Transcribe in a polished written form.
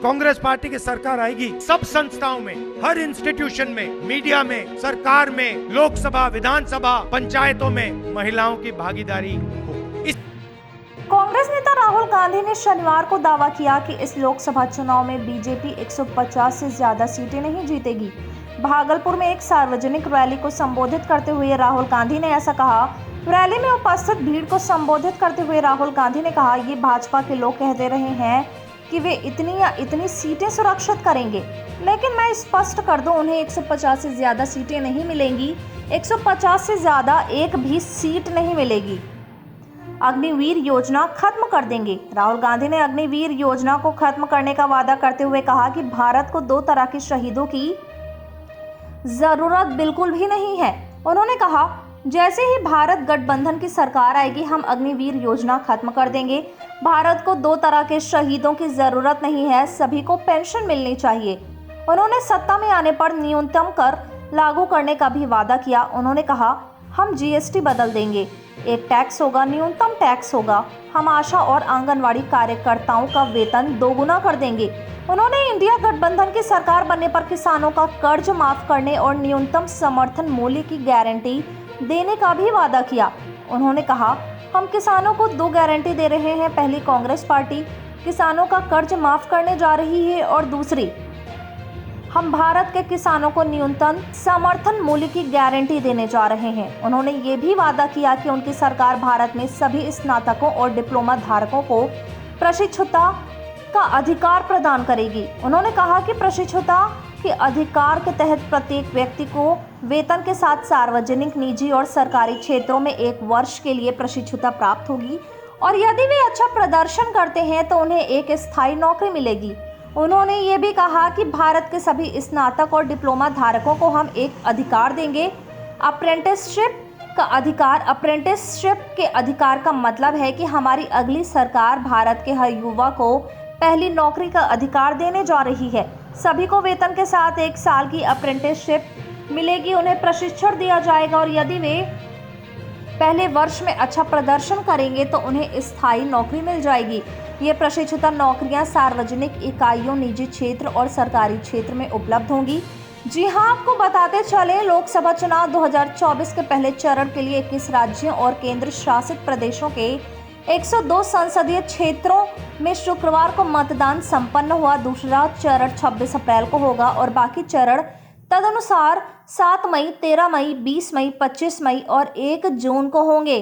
Congress party की सरकार आएगी, सब संस्थाओं में, हर इंस्टीट्यूशन में, मीडिया में, सरकार में, लोकसभा, विधानसभा, पंचायतों में महिलाओं की भागीदारी हो। कांग्रेस नेता राहुल गांधी ने शनिवार को दावा किया कि इस लोकसभा चुनाव में बीजेपी 150 से ज्यादा सीटें नहीं जीतेगी। भागलपुर में एक सार्वजनिक रैली को संबोधित करते हुए राहुल गांधी ने ऐसा कहा। रैली में उपस्थित भीड़ को संबोधित करते हुए राहुल गांधी ने कहा, ये भाजपा के लोग कहते रहे हैं कि वे इतनी या इतनी सीटें सुरक्षित करेंगे, लेकिन मैं स्पष्ट कर दूं, उन्हें 150 से ज्यादा सीटें नहीं मिलेंगी। 150 से ज्यादा एक भी सीट नहीं मिलेगी। अग्निवीर योजना खत्म कर देंगे। राहुल गांधी ने अग्निवीर योजना को खत्म करने का वादा करते हुए कहा कि भारत को दो तरह के शहीदों की जरूरत बिल्कुल भी नहीं है। उन्होंने कहा, जैसे ही भारत गठबंधन की सरकार आएगी, हम अग्निवीर योजना खत्म कर देंगे। भारत को दो तरह के शहीदों की जरूरत नहीं है, सभी को पेंशन मिलनी चाहिए। उन्होंने सत्ता में आने पर न्यूनतम कर लागू करने का भी वादा किया। उन्होंने कहा, हम जीएसटी बदल देंगे, एक टैक्स होगा, न्यूनतम टैक्स होगा। हम आशा और आंगनवाड़ी कार्यकर्ताओं का वेतन दोगुना कर देंगे। उन्होंने इंडिया गठबंधन की सरकार बनने पर किसानों का कर्ज माफ करने और न्यूनतम समर्थन मूल्य की गारंटी देने का भी वादा किया। उन्होंने कहा, हम किसानों को दो गारंटी दे रहे हैं। पहली, कांग्रेस पार्टी किसानों का कर्ज माफ करने जा रही है और दूसरी, हम भारत के किसानों को न्यूनतम समर्थन मूल्य की गारंटी देने जा रहे हैं। उन्होंने ये भी वादा किया कि उनकी सरकार भारत में सभी स्नातकों और डिप्लोमा धारकों को प्रशिक्षुता का अधिकार प्रदान करेगी। उन्होंने कहा कि प्रशिक्षुता के अधिकार के तहत प्रत्येक व्यक्ति को वेतन के साथ सार्वजनिक, निजी और सरकारी क्षेत्रों में 1 वर्ष के लिए प्रशिक्षुता प्राप्त होगी और यदि वे अच्छा प्रदर्शन करते हैं तो उन्हें एक स्थायी नौकरी मिलेगी। उन्होंने ये भी कहा कि भारत के सभी स्नातक और डिप्लोमा धारकों को हम एक अधिकार देंगे, अप्रेंटिसशिप का अधिकार। अप्रेंटिसशिप के अधिकार का मतलब है कि हमारी अगली सरकार भारत के हर युवा को पहली नौकरी का अधिकार देने जा रही है। सभी को वेतन के साथ 1 साल की अप्रेंटिसशिप मिलेगी, उन्हें प्रशिक्षण दिया जाएगा और यदि वे पहले वर्ष में अच्छा प्रदर्शन करेंगे तो उन्हें स्थायी नौकरी मिल जाएगी। ये प्रशिक्षुता नौकरियां सार्वजनिक इकाइयों, निजी क्षेत्र और सरकारी क्षेत्र में उपलब्ध होंगी। जी हां, आपको बताते चले, लोकसभा चुनाव 2024 के पहले चरण के लिए 21 राज्यों और केंद्र शासित प्रदेशों के 102 संसदीय क्षेत्रों में शुक्रवार को मतदान संपन्न हुआ। दूसरा चरण 26 अप्रैल को होगा और बाकी चरण तदनुसार 7 मई, 13 मई, 20 मई, 25 मई और 1 जून को होंगे।